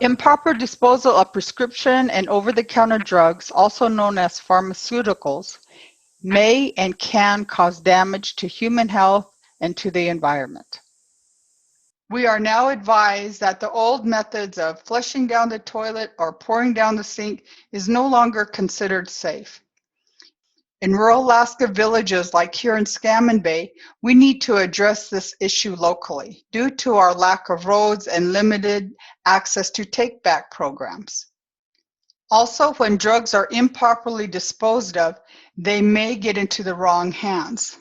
Improper disposal of prescription and over-the-counter drugs, also known as pharmaceuticals, may and can cause damage to human health and to the environment. We are now advised that the old methods of flushing down the toilet or pouring down the sink is no longer considered safe. In rural Alaska villages like here in Scammon Bay, we need to address this issue locally due to our lack of roads and limited access to take-back programs. Also, when drugs are improperly disposed of, they may get into the wrong hands,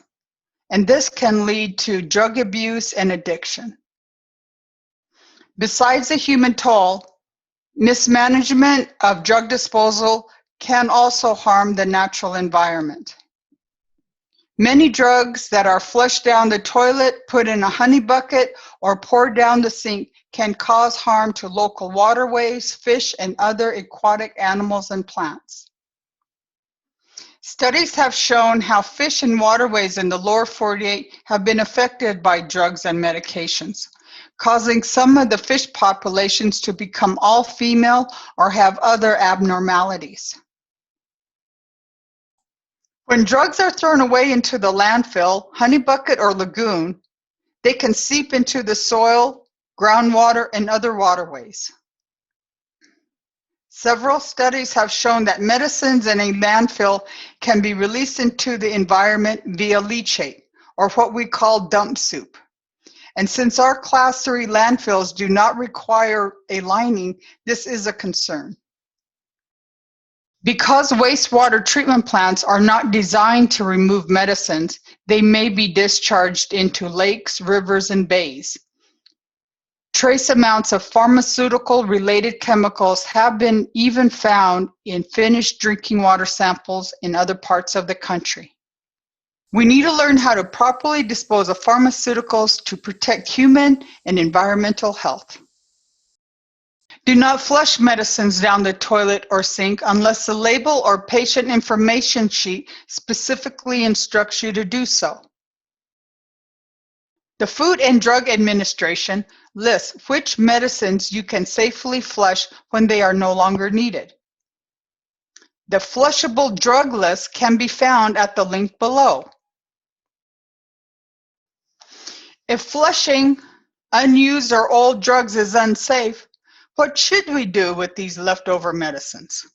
and this can lead to drug abuse and addiction. Besides the human toll, mismanagement of drug disposal can also harm the natural environment. Many drugs that are flushed down the toilet, put in a honey bucket, or poured down the sink can cause harm to local waterways, fish, and other aquatic animals and plants. Studies have shown how fish and waterways in the lower 48 have been affected by drugs and medications, causing some of the fish populations to become all female or have other abnormalities. When drugs are thrown away into the landfill, honey bucket, or lagoon, they can seep into the soil, groundwater, and other waterways. Several studies have shown that medicines in a landfill can be released into the environment via leachate, or what we call dump soup. And since our Class 3 landfills do not require a lining, this is a concern. Because wastewater treatment plants are not designed to remove medicines, they may be discharged into lakes, rivers, and bays. Trace amounts of pharmaceutical-related chemicals have been even found in finished drinking water samples in other parts of the country. We need to learn how to properly dispose of pharmaceuticals to protect human and environmental health. Do not flush medicines down the toilet or sink unless the label or patient information sheet specifically instructs you to do so. The Food and Drug Administration lists which medicines you can safely flush when they are no longer needed. The flushable drug list can be found at the link below. If flushing unused or old drugs is unsafe, what should we do with these leftover medicines?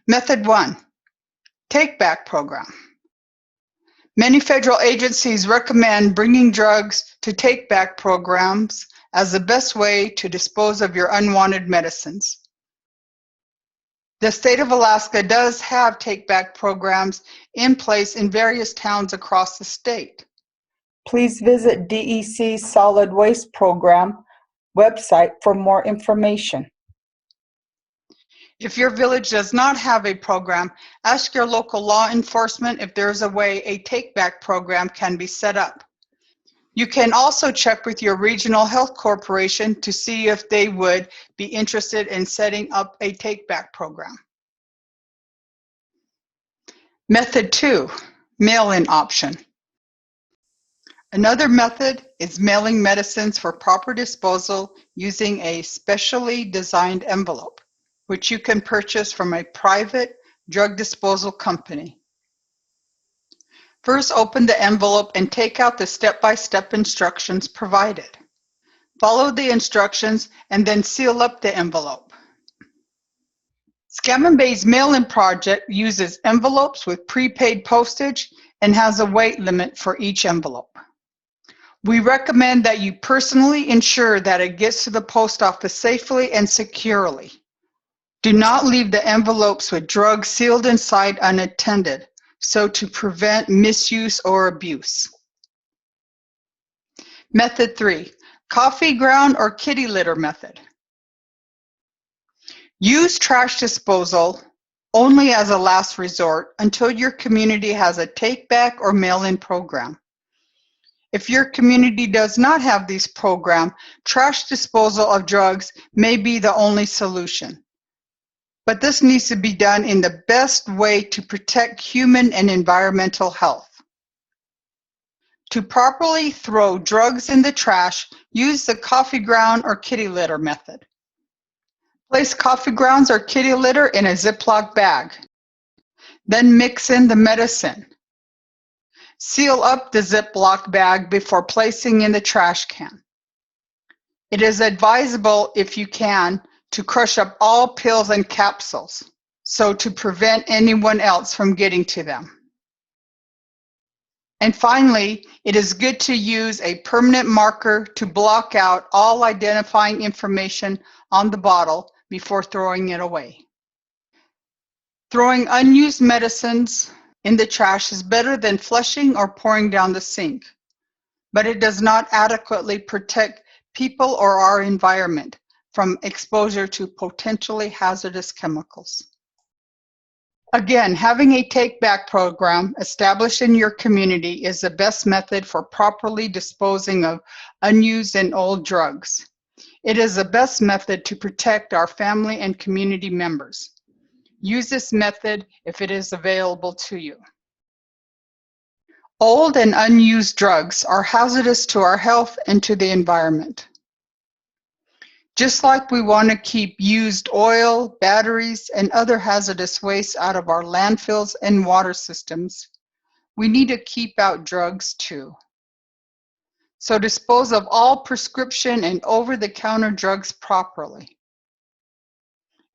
Method 1, take-back program. Many federal agencies recommend bringing drugs to take-back programs as the best way to dispose of your unwanted medicines. The state of Alaska does have take-back programs in place in various towns across the state. Please visit DEC's Solid Waste Program website for more information. If your village does not have a program, ask your local law enforcement if there is a way a take-back program can be set up. You can also check with your regional health corporation to see if they would be interested in setting up a take-back program. Method 2, mail-in option. Another method is mailing medicines for proper disposal using a specially designed envelope, which you can purchase from a private drug disposal company. First, open the envelope and take out the step-by-step instructions provided. Follow the instructions and then seal up the envelope. Scammon Bay's mail-in project uses envelopes with prepaid postage and has a weight limit for each envelope. We recommend that you personally ensure that it gets to the post office safely and securely. Do not leave the envelopes with drugs sealed inside unattended, so to prevent misuse or abuse. Method 3, coffee ground or kitty litter method. Use trash disposal only as a last resort until your community has a take-back or mail-in program. If your community does not have these programs, trash disposal of drugs may be the only solution. But this needs to be done in the best way to protect human and environmental health. To properly throw drugs in the trash, use the coffee ground or kitty litter method. Place coffee grounds or kitty litter in a Ziploc bag. Then mix in the medicine. Seal up the Ziploc bag before placing in the trash can. It is advisable, if you can, to crush up all pills and capsules, so to prevent anyone else from getting to them. And finally, it is good to use a permanent marker to block out all identifying information on the bottle before throwing it away. Throwing unused medicines in the trash is better than flushing or pouring down the sink, but it does not adequately protect people or our environment from exposure to potentially hazardous chemicals. Again, having a take-back program established in your community is the best method for properly disposing of unused and old drugs. It is the best method to protect our family and community members. Use this method if it is available to you. Old and unused drugs are hazardous to our health and to the environment. Just like we want to keep used oil, batteries, and other hazardous waste out of our landfills and water systems, we need to keep out drugs too. So dispose of all prescription and over-the-counter drugs properly.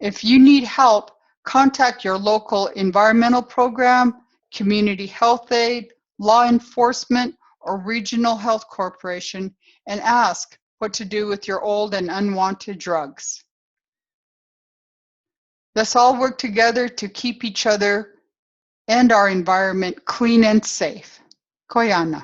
If you need help, contact your local environmental program, community health aid, law enforcement, or regional health corporation and ask what to do with your old and unwanted drugs. Let's all work together to keep each other and our environment clean and safe. Koyana.